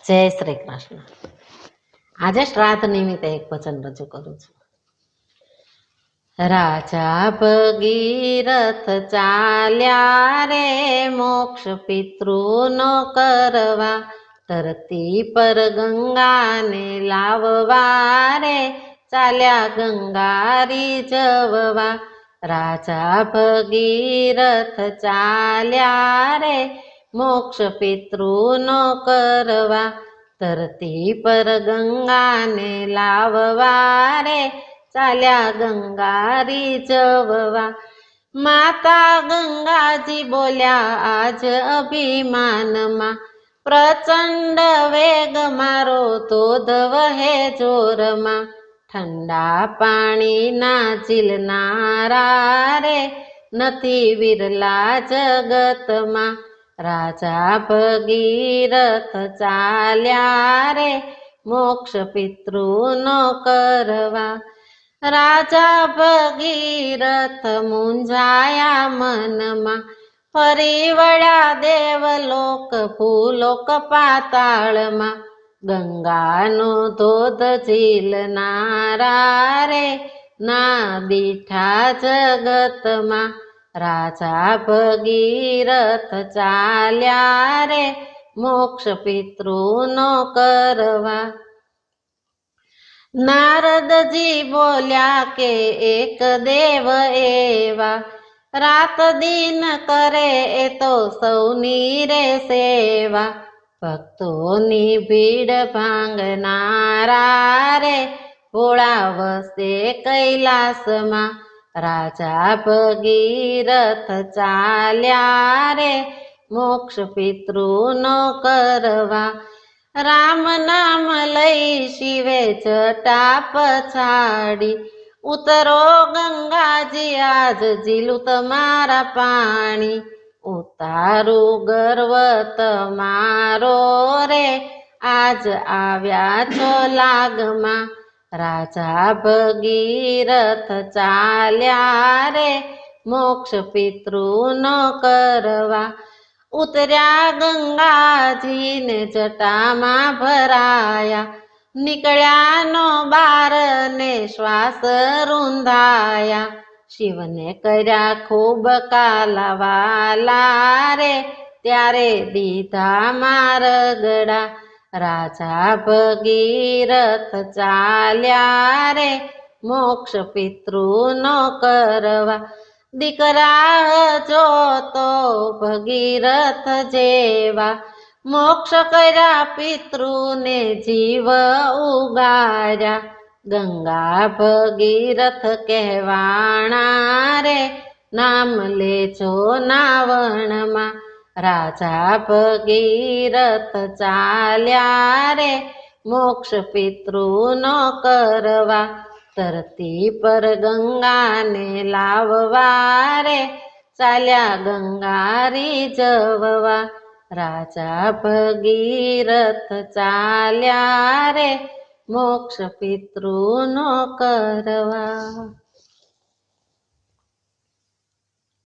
જય શ્રી કૃષ્ણ. આજે શ્રાદ્ધ નિમિત્તે એક વચન રજૂ કરું છું. રાજા ભગીરથ ચાલ્યા રે મોક્ષ પિતૃનો કરવા, ધરતી પર ગંગાને લાવવા રે ચાલ્યા ગંગા રીઝવવા. રાજા ભગીરથ ચાલ્યા રે મોક્ષ પિતૃનો કરવા, ધરતી પર ગંગાને લાવવા રે ચાલ્યા ગંગા રીઝવવા. માતા ગંગાજી બોલ્યા આજ અભિમાનમાં, પ્રચંડ વેગ મારો ધોધ વહે જોરમાં. ઠંડા પાણીના ઝીલનારા રે નથી વિરલા જગતમાં. રાજા ભગીરથ ચાલ્યા રે મોક્ષ પિતૃનો કરવા. રાજા ભગીરથ મૂંઝાયા મનમાં, ફરી વળ્યા દેવલોક ભૂલોક પાતાળમાં. ગંગાનો ધોધ ઝીલનારા રે ના દીઠા જગતમાં. રાજા ભગીરથ ચાલ્યા રે મોક્ષ પિતૃનો કરવા. નારદજી બોલ્યા કે એક દેવ એવા, રાત દિન કરે એ તો સૌની રે સેવા. ભક્તોની ભીડ ભાંગનારા રે ભોળા વસે કૈલાસમાં. રાજા ભગીરથ ચાલ્યા રે મોક્ષ પિતૃનો કરવા. રામ નામ લઈ શિવે જટા પછાડી, ઉતરો ગંગાજી આજ ઝીલું તમારા પાણી. ઉતારું ગર્વ તમારો રે આજ આવ્યા છો લાગમાં. રાજા ભગીરથ ચાલ્યા રે મોક્ષ પિતૃનો કરવા. ઉતર્યા ગંગાજીને જટામાં ભરાયા, નીકળ્યા નો બાર ને શ્વાસ રૂંધાયા. શિવને કર્યા ખૂબ કાલાવાલા રે ત્યારે દીધા મારગડા. રાજા ભગીરથ ચાલ્યા રે મોક્ષ પિતૃનો કરવા. દીકરા જો તો ભગીરથ જેવા, મોક્ષ કર્યા પિતૃને જીવ ઉગાર્યા. ગંગા ભગીરથ કહેવાણા રે નામ લેજો નાવણમાં. રાજા ભગીરથ ચાલ્યા રે મોક્ષ પિતૃનો કરવા, ધરતી પર ગંગાને લાવવા રે ચાલ્યા ગંગા રીઝવવા. રાજા ભગીરથ ચાલ્યા રે મોક્ષ પિતૃનો કરવા.